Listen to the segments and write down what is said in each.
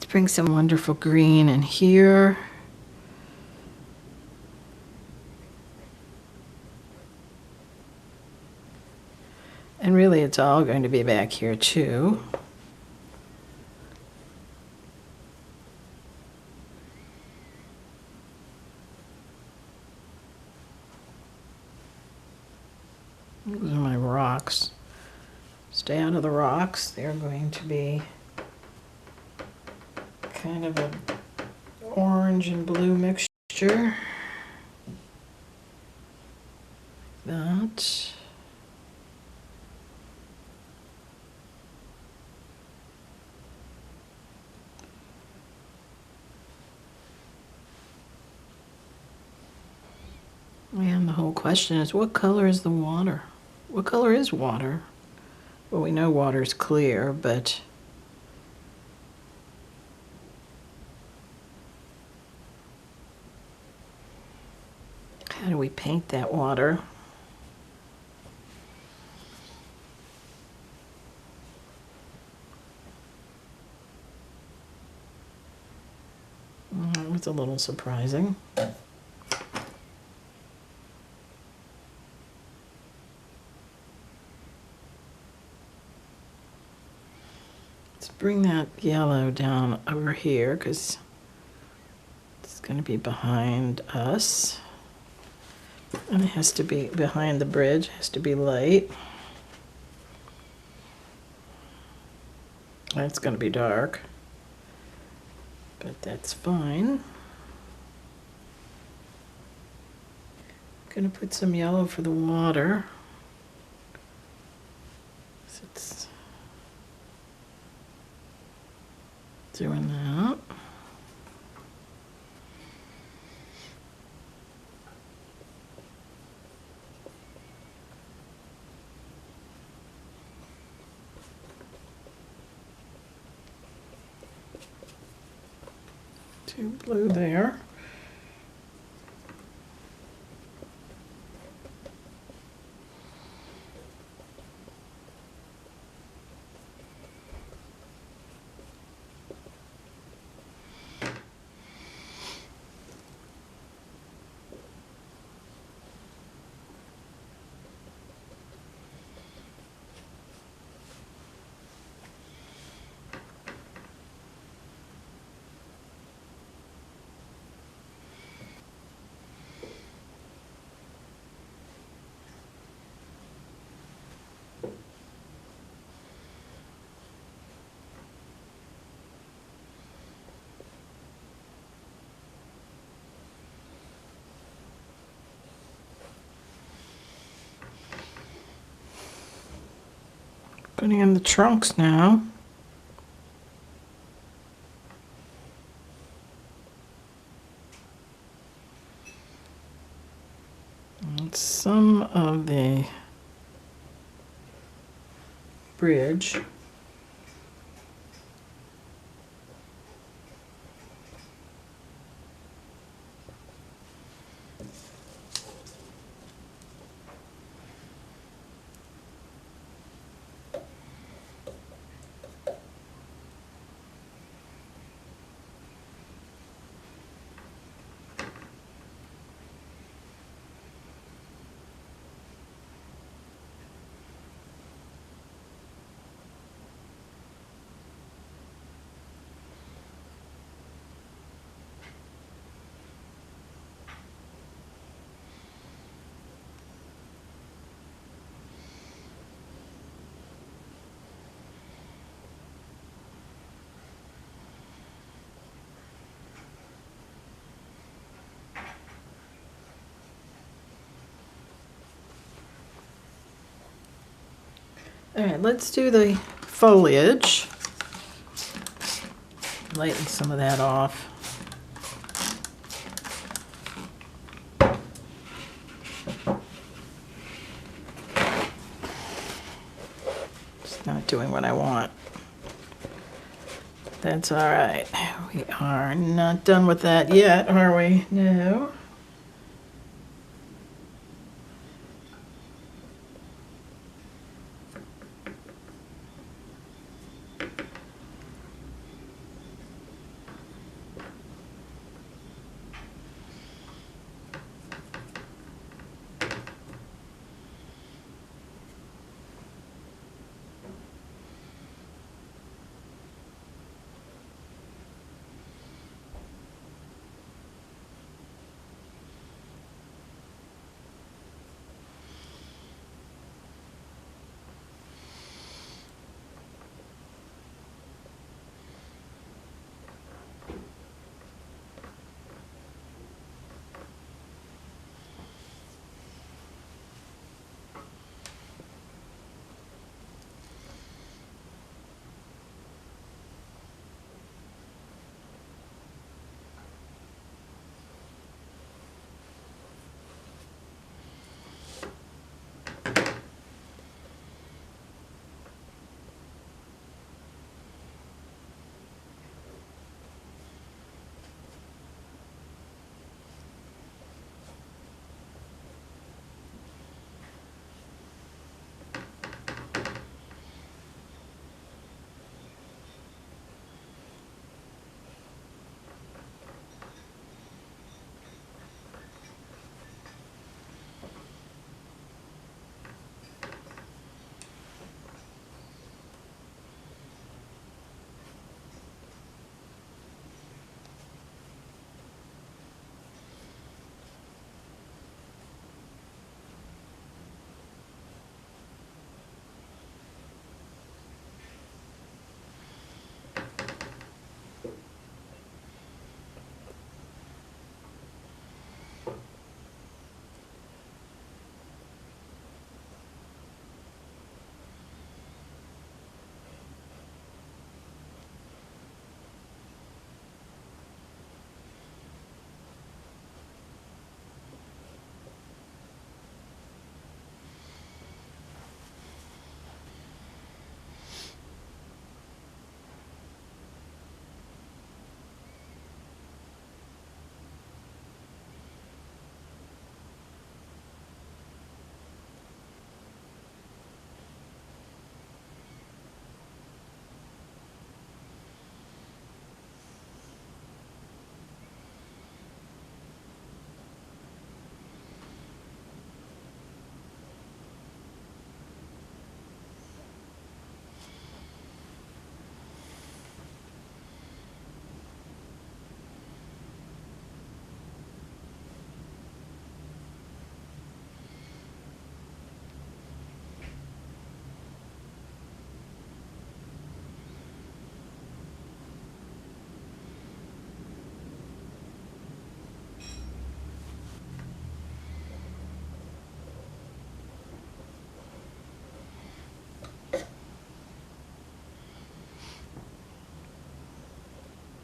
bring some wonderful green in here. And really it's all going to be back here too. Those are my rocks. Stay out of the rocks. They're going to be kind of an orange and blue mixture. That. And the whole question is, what color is the water? What color is water? Well, we know water's clear, but how do we paint that water? That was a little surprising. Bring that yellow down over here because it's going to be behind us. And it has to be behind the bridge, it has to be light. It's going to be dark, but that's fine. I'm going to put some yellow for the water. It's doing that. Two blue there. Putting in the trunks now. And some of the bridge. All right, let's do the foliage. Lighten some of that off. It's not doing what I want. That's all right. We are not done with that yet, are we? No.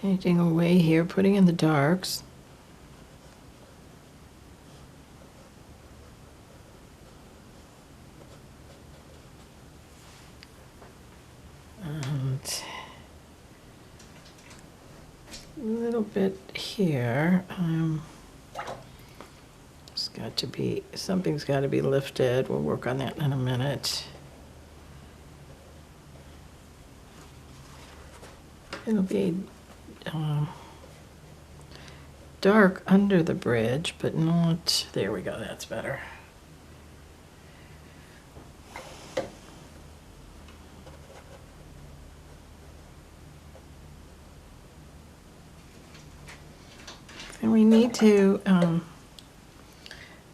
Painting away here, putting in the darks. And a little bit here. It's got to be, something's got to be lifted. We'll work on that in a minute. It'll be dark under the bridge, but not, there we go, that's better. And we need to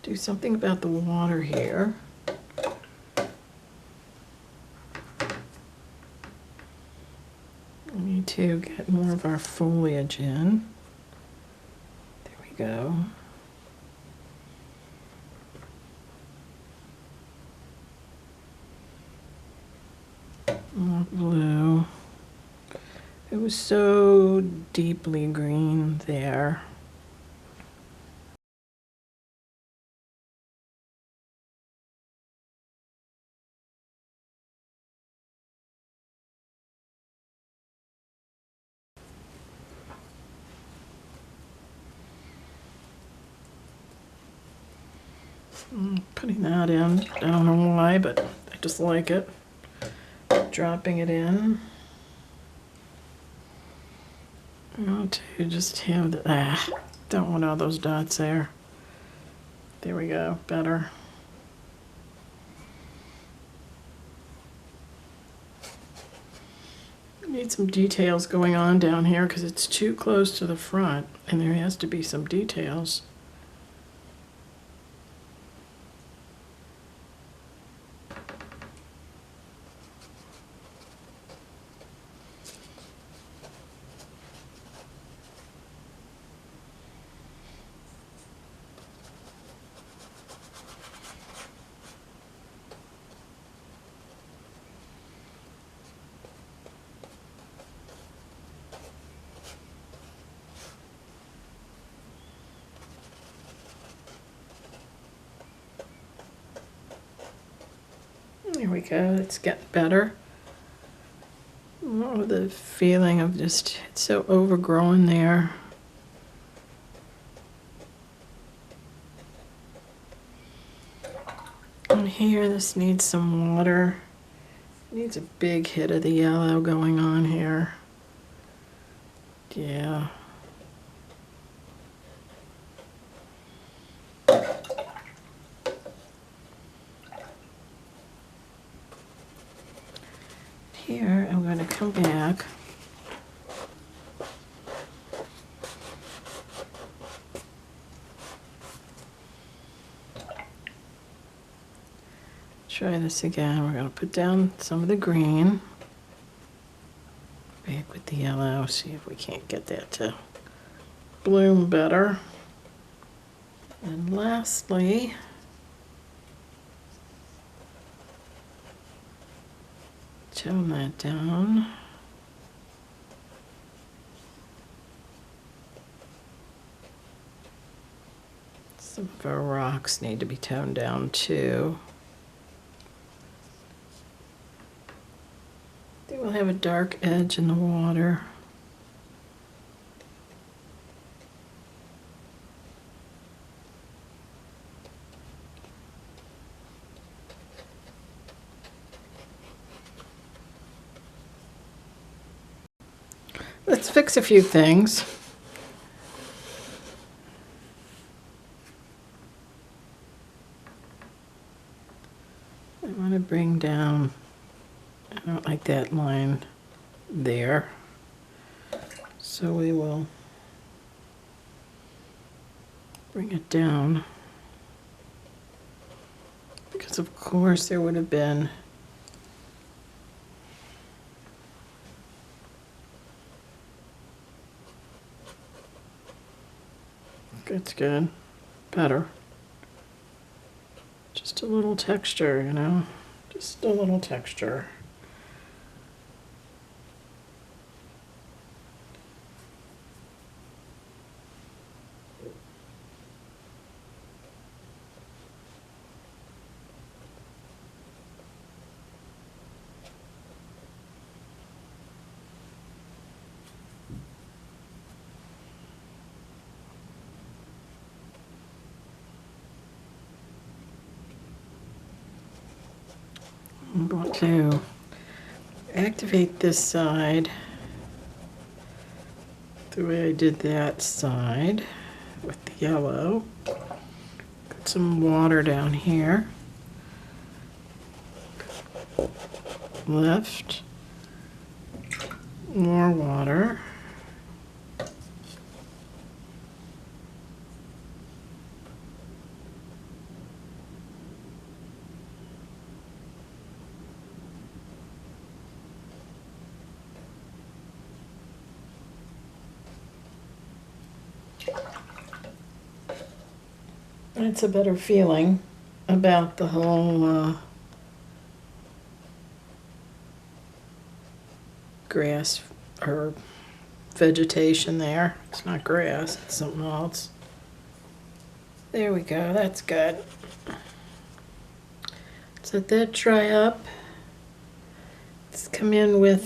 do something about the water here. We need to get more of our foliage in. There we go. More blue. It was so deeply green there. Putting that in, I don't know why, but I just like it. Dropping it in. I want to just have the, don't want all those dots there. There we go, better. Need some details going on down here because it's too close to the front and there has to be some details. There we go, it's getting better. Oh, the feeling of just, it's so overgrown there. And here, this needs some water. Needs a big hit of the yellow going on here. Yeah. Here, I'm going to come back. Try this again. We're going to put down some of the green. Back with the yellow. See if we can't get that to bloom better. And lastly, tone that down. Some of our rocks need to be toned down too. They will have a dark edge in the water. Let's fix a few things. I want to bring down, I don't like that line there, so we will bring it down, because of course there would have been it's good, better. Just a little texture, you know, just a little texture. I'm going to activate this side the way I did that side with the yellow. Put some water down here. Left. More water. It's a better feeling about the whole grass or vegetation there. It's not grass, it's something else. There we go, that's good. Let's let that dry up. Let's come in with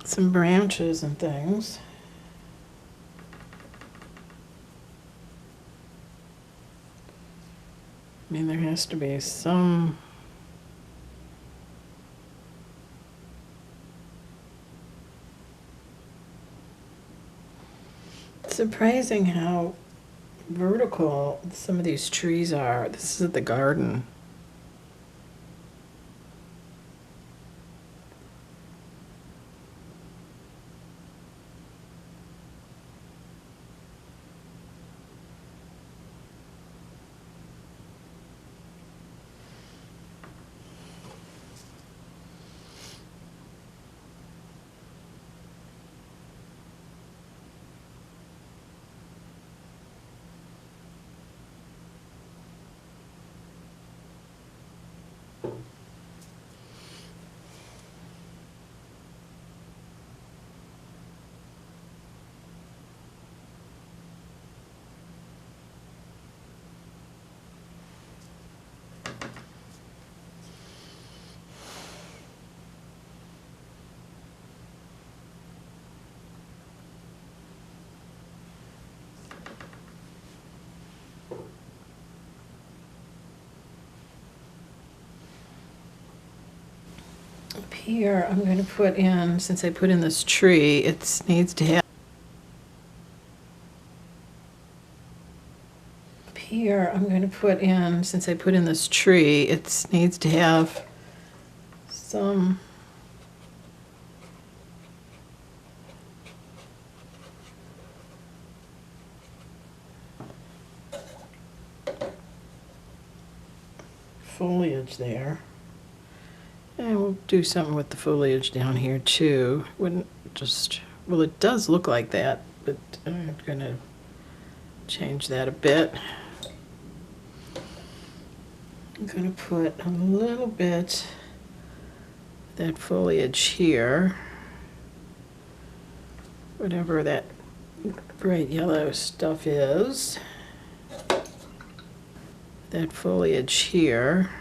some branches and things. I mean, there has to be some surprising how vertical some of these trees are. This is at the garden. Up here, I'm going to put in, since I put in this tree, it needs to have. Up here, I'm going to put in, since I put in this tree, it needs to have some foliage there. And we'll do something with the foliage down here too. Wouldn't just, well, it does look like that, but I'm gonna change that a bit. I'm gonna put a little bit of that foliage here, whatever that bright yellow stuff is. That foliage here,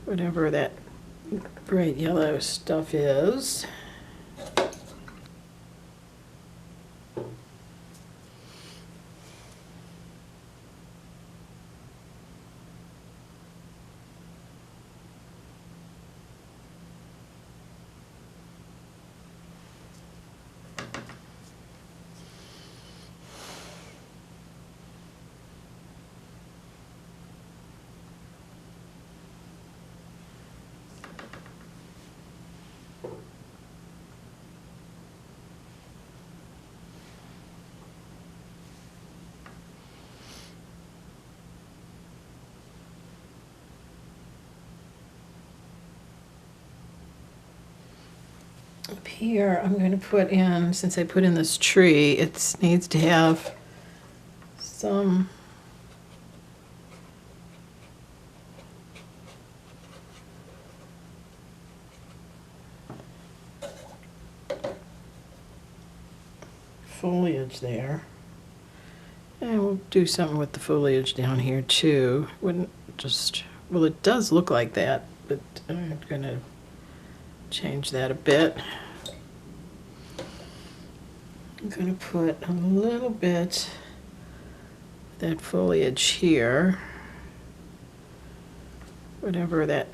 whatever that bright yellow stuff is. Up here, I'm going to put in, since I put in this tree, it needs to have some foliage there. And we'll do something with the foliage down here too. Wouldn't just, well, it does look like that, but I'm gonna change that a bit. I'm going to put a little bit of that foliage here, whatever that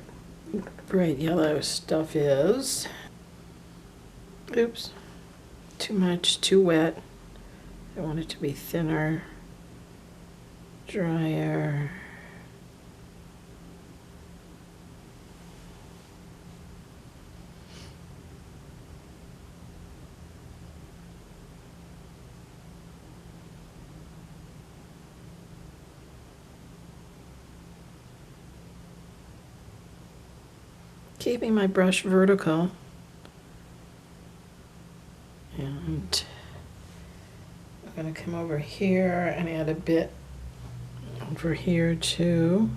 bright yellow stuff is. Oops, too much, too wet. I want it to be thinner, drier. Keeping my brush vertical. And I'm going to come over here and add a bit over here too.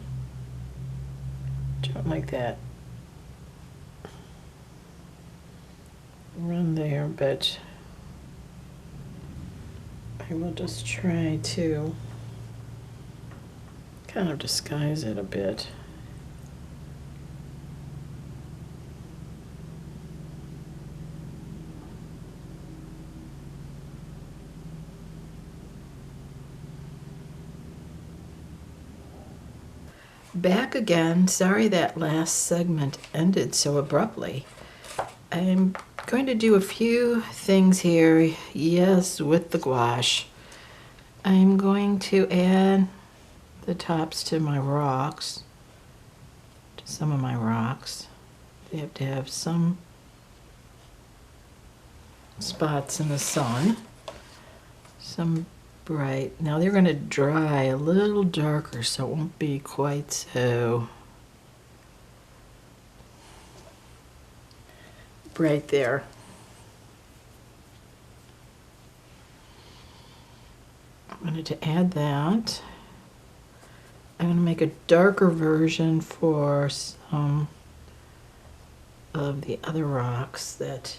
Don't like that run there, but I will just try to kind of disguise it a bit. Back again. Sorry that last segment ended so abruptly. I'm going to do a few things here, yes, with the gouache. I'm going to add the tops to my rocks, to some of my rocks. They have to have some spots in the sun, some bright. Now they're going to dry a little darker, so it won't be quite so bright there. I'm going to add that. I'm going to make a darker version for some of the other rocks that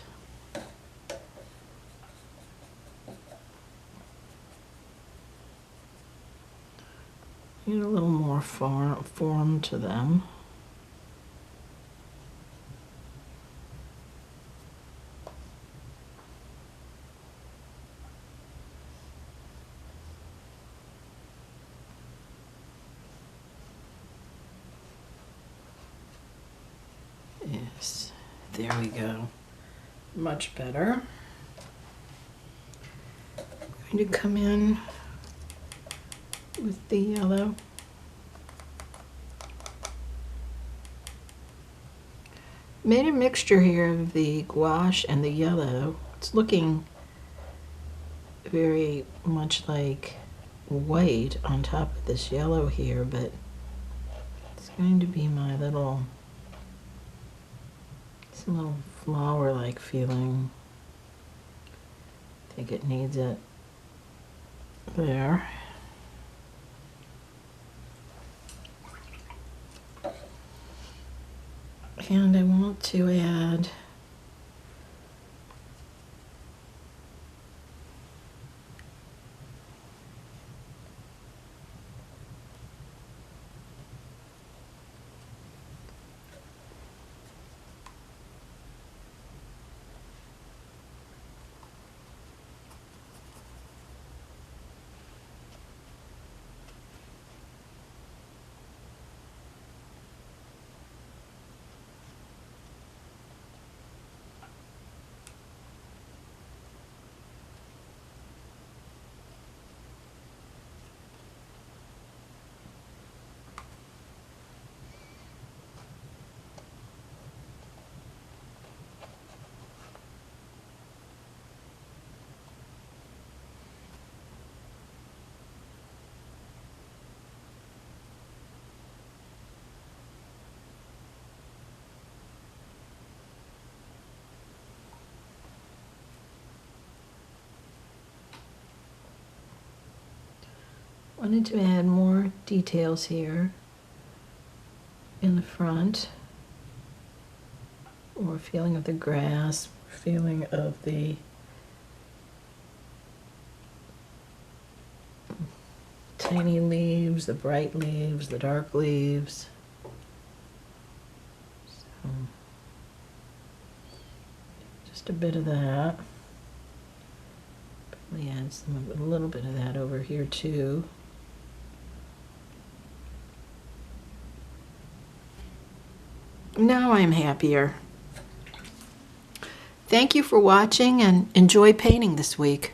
need a little more form to them. Yes, there we go. Much better. I'm going to come in with the yellow. Made a mixture here of the gouache and the yellow. It's looking very much like white on top of this yellow here, but it's going to be my little, some little flower-like feeling. I think it needs it there. And I want to add wanted to add more details here in the front. More feeling of the grass, feeling of the tiny leaves, the bright leaves, the dark leaves. So, just a bit of that. Probably add a little bit of that over here too. Now I'm happier. Thank you for watching and enjoy painting this week.